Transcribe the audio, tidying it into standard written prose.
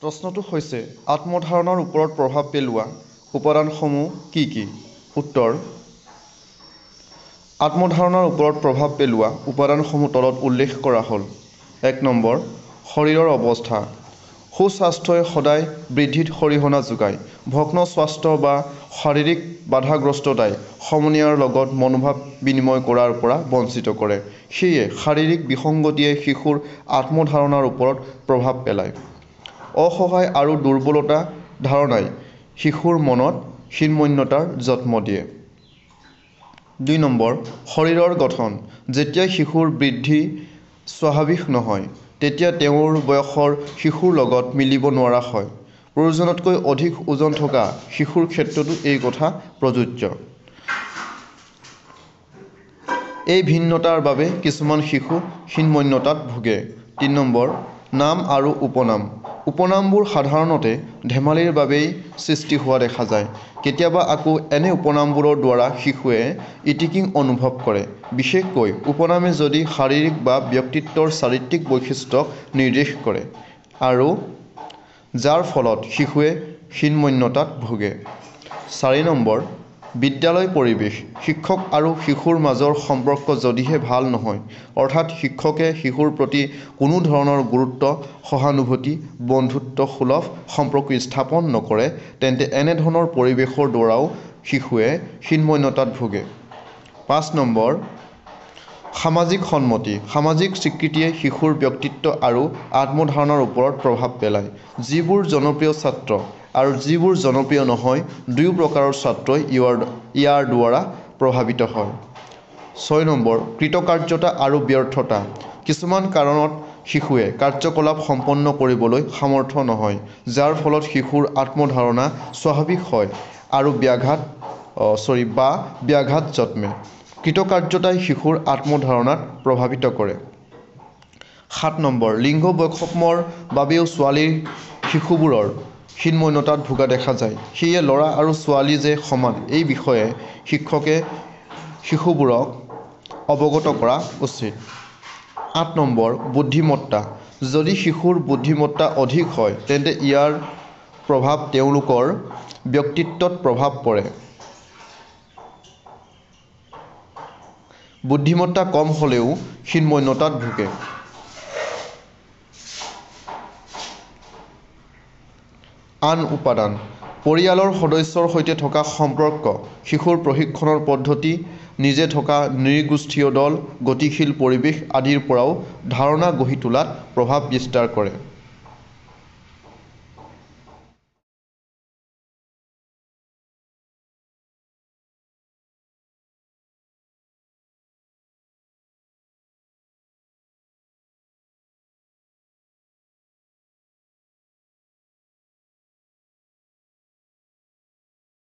প্ৰশ্নটো হৈছে আত্মধাৰণাৰ ওপৰত প্ৰভাৱ পেলোৱা উপাদানসমূহ কি কি? উত্তৰ: আত্মধাৰণাৰ ওপৰত প্ৰভাৱ পেলোৱা উপাদানসমূহ তলত উল্লেখ কৰা হ'ল। ১ নম্বৰ, শৰীৰৰ অৱস্থা। সুস্বাস্থ্যই সদায় বৃদ্ধিত অৰিহণা যোগায়। ভগ্ন স্বাস্থ্য বা শাৰীৰিক বাধাগ্ৰস্ততাই সমনীয়াৰ লগত মনোভাৱ বিনিময় কৰাৰ পৰা বঞ্চিত কৰে। সেয়ে শাৰীৰিক বিসংগতিয়ে শিশুৰ আত্মধাৰণাৰ ওপৰত প্ৰভাৱ পেলায়। অসহায় আৰু দুৰ্বলতা ধাৰণাই শিশুৰ মনত হীনমন্যতাৰ জন্ম দিয়ে। ২ নম্বৰ, শৰীৰৰ গঠন। যেতিয়া শিশুৰ বৃদ্ধি স্বাভাৱিক নহয়, তেতিয়া তেওঁৰ বয়সৰ শিশুৰ লগত মিলিব নোৱাৰা হয়। প্ৰয়োজনতকৈ অধিক ওজন থকা শিশুৰ ক্ষেত্ৰতো এই কথা প্ৰযোজ্য। এই ভিন্নতাৰ বাবে কিছুমান শিশু হীনমন্যতাত ভোগে। ৩ নম্বৰ, নাম আৰু উপনাম। উপনামবোৰ সাধাৰণতে ধেমালিৰ বাবেই সৃষ্টি হোৱা দেখা যায়। কেতিয়াবা আকৌ এনে উপনামবোৰৰ দ্বাৰা শিশুৱে ইতিকিং অনুভৱ কৰে, বিশেষকৈ উপনামে যদি শাৰীৰিক বা ব্যক্তিত্বৰ চাৰিত্ৰিক বৈশিষ্ট্যক নিৰ্দেশ কৰে আৰু যাৰ ফলত শিশুৱে হীনমন্যতাত ভোগে। ৪ নম্বৰ, বিদ্যালয় পৰিৱেশ। শিক্ষক আৰু শিশুৰ মাজৰ সম্পৰ্ক যদিহে ভাল নহয়, অৰ্থাৎ শিক্ষকে শিশুৰ প্ৰতি কোনো ধৰণৰ গুৰুত্ব, সহানুভূতি, বন্ধুত্বসুলভ সম্পৰ্ক স্থাপন নকৰে, তেন্তে এনেধৰণৰ পৰিৱেশৰ দ্বাৰাও শিশুৱে হীনমন্যতাত ভোগে। ৫ নম্বৰ, সামাজিক সন্মতি। সামাজিক স্বীকৃতিয়ে শিশুৰ ব্যক্তিত্ব আৰু আত্মধাৰণাৰ ওপৰত প্ৰভাৱ পেলায়। যিবোৰ জনপ্ৰিয় ছাত্ৰ আৰু যিবোৰ জনপ্ৰিয় নহয়, দুয়ো প্ৰকাৰৰ ছাত্ৰই ইয়াৰ দ্বাৰা প্ৰভাৱিত হয়। ৬ নম্বৰ, কৃতকাৰ্যতা আৰু ব্যৰ্থতা। কিছুমান কাৰণত শিশুৱে কাৰ্যকলাপ সম্পন্ন কৰিবলৈ সমৰ্থ নহয়, যাৰ ফলত শিশুৰ আত্মধাৰণা স্বাভাৱিক হয় আৰু ব্যাঘাত জন্মে। কৃতকাৰ্যতাই শিশুৰ আত্মধাৰণাত প্ৰভাৱিত কৰে। ৭ নম্বৰ, লিংগ বৈষম্যৰ বাবেও ছোৱালী শিশুবোৰৰ হীনমন্যতাত ভোগা দেখা যায়। সেয়ে ল'ৰা আৰু ছোৱালী যে সমান, এই বিষয়ে শিক্ষকে শিশুবোৰক অৱগত কৰা উচিত। ৮ নম্বৰ, বুদ্ধিমত্তা। যদি শিশুৰ বুদ্ধিমত্তা অধিক হয়, তেন্তে ইয়াৰ প্ৰভাৱ তেওঁলোকৰ ব্যক্তিত্বত প্ৰভাৱ পৰে। বুদ্ধিমত্তা কম হ'লেও হীনমন্যতাত ভোগে। আন উপাদান। পৰিয়ালৰ সদস্যৰ সৈতে থকা সম্পৰ্ক, শিশুৰ প্ৰশিক্ষণৰ পদ্ধতি, নিজে থকা নৃগোষ্ঠীয় দল, গতিশীল পৰিৱেশ আদিৰ পৰাও ধাৰণা গঢ়ি তোলাত প্ৰভাৱ বিস্তাৰ কৰে।